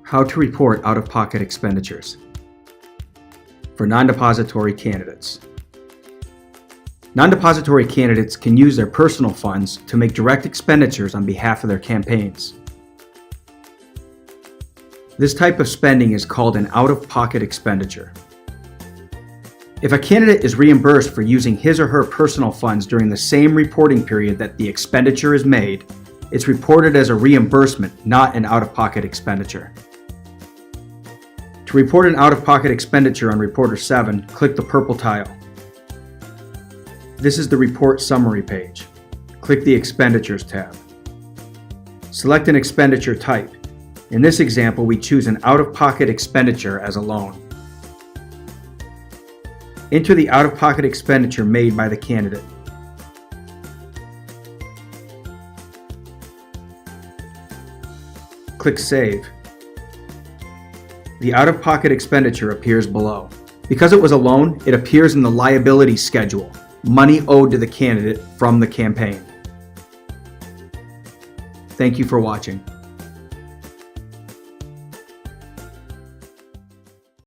How to report out-of-pocket expenditures for non-depository candidates. Non-depository candidates can use their personal funds to make direct expenditures on behalf of their campaigns. This type of spending is called an out-of-pocket expenditure. If a candidate is reimbursed for using his or her personal funds during the same reporting period that the expenditure is made, it's reported as a reimbursement, not an out-of-pocket expenditure. To report an out-of-pocket expenditure on Reporter 7, click the purple tile. This is the report summary page. Click the Expenditures tab. Select an expenditure type. In this example, we choose an out-of-pocket expenditure as a loan. Enter the out-of-pocket expenditure made by the candidate. Click Save. The out-of-pocket expenditure appears below. Because it was a loan, it appears in the liability schedule, money owed to the candidate from the campaign. Thank you for watching.